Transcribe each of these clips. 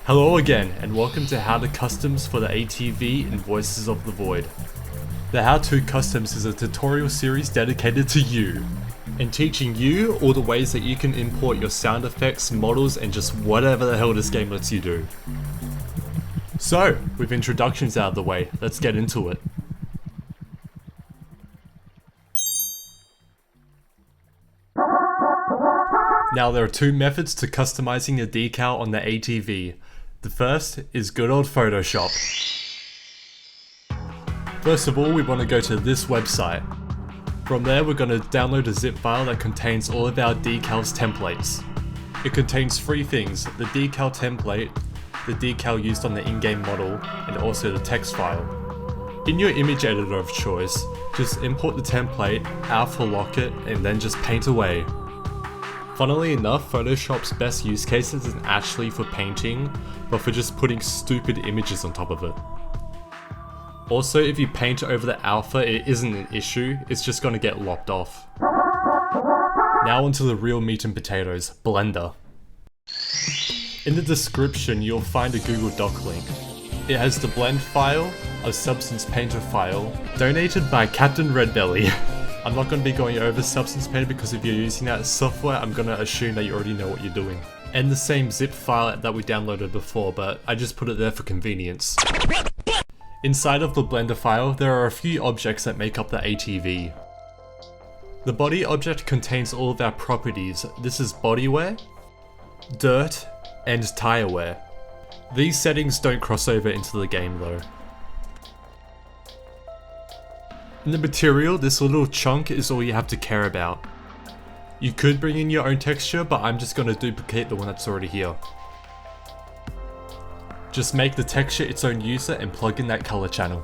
Hello again, and welcome to How to Customs for the ATV in Voices of the Void. The How to Customs is a tutorial series dedicated to you, and teaching you all the ways that you can import your sound effects, models, and just whatever the hell this game lets you do. So, with introductions out of the way, let's get into it. Now there are two methods to customizing the decal on the ATV. The first is good old Photoshop. First of all, we want to go to this website. From there, we're going to download a zip file that contains all of our decals templates. It contains three things: the decal template, the decal used on the in-game model, and also the text file. In your image editor of choice, just import the template, alpha lock it, and then just paint away. Funnily enough, Photoshop's best use case isn't actually for painting, but for just putting stupid images on top of it. Also, if you paint over the alpha, it isn't an issue, it's just gonna get lopped off. Now onto the real meat and potatoes, Blender. In the description, you'll find a Google Doc link. It has the blend file, a Substance Painter file, donated by Captain Redbelly. I'm not going to be going over Substance Painter because if you're using that software, I'm going to assume that you already know what you're doing. And the same zip file that we downloaded before, but I just put it there for convenience. Inside of the Blender file, there are a few objects that make up the ATV. The body object contains all of our properties. This is body wear, dirt, and tire wear. These settings don't cross over into the game though. In the material, this little chunk is all you have to care about. You could bring in your own texture, but I'm just going to duplicate the one that's already here. Just make the texture its own user and plug in that color channel.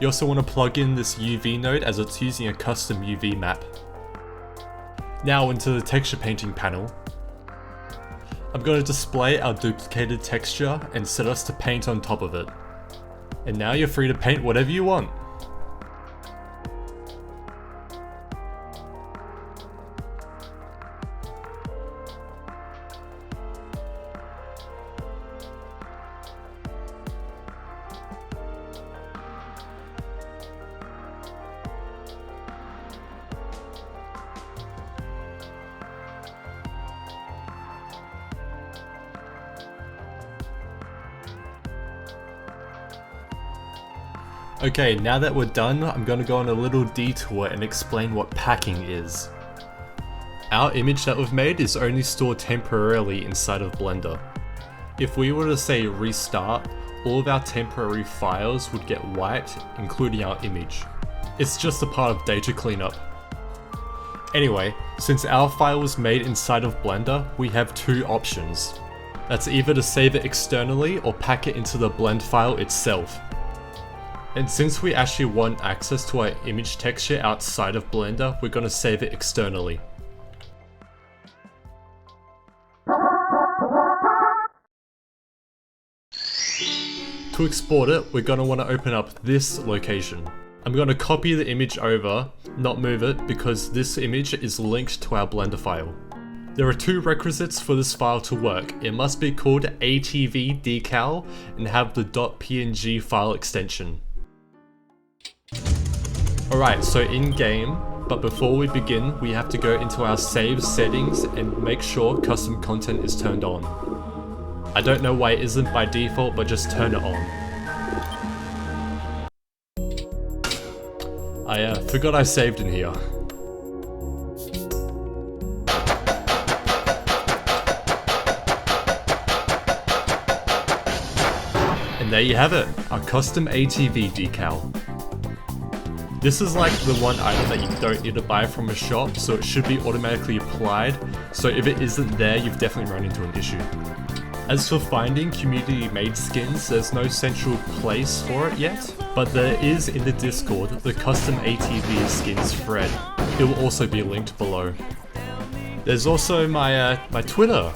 You also want to plug in this UV node as it's using a custom UV map. Now into the texture painting panel. I'm going to display our duplicated texture and set us to paint on top of it. And now you're free to paint whatever you want. Okay, now that we're done, I'm going to go on a little detour and explain what packing is. Our image that we've made is only stored temporarily inside of Blender. If we were to say restart, all of our temporary files would get wiped, including our image. It's just a part of data cleanup. Anyway, since our file was made inside of Blender, we have two options. That's either to save it externally or pack it into the blend file itself. And since we actually want access to our image texture outside of Blender, we're going to save it externally. To export it, we're going to want to open up this location. I'm going to copy the image over, not move it, because this image is linked to our Blender file. There are two requisites for this file to work. It must be called atvDecal and have the .png file extension. Alright, so in game, but before we begin, we have to go into our save settings and make sure custom content is turned on. I don't know why it isn't by default, but just turn it on. I forgot I saved in here. And there you have it, our custom ATV decal. This is like the one item that you don't need to buy from a shop, so it should be automatically applied, so if it isn't there, you've definitely run into an issue. As for finding community-made skins, there's no central place for it yet, but there is in the Discord the custom ATV Skins thread. It will also be linked below. There's also my Twitter,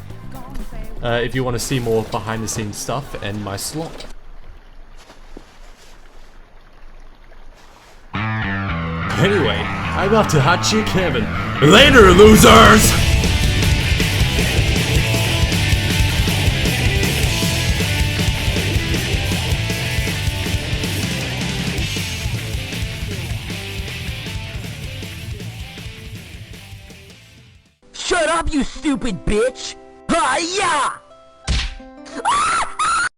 if you want to see more behind-the-scenes stuff, and my slot. Anyway, I'm off to Hot Chick Heaven. Later, losers! Shut up, you stupid bitch! Hi-ya! Ah!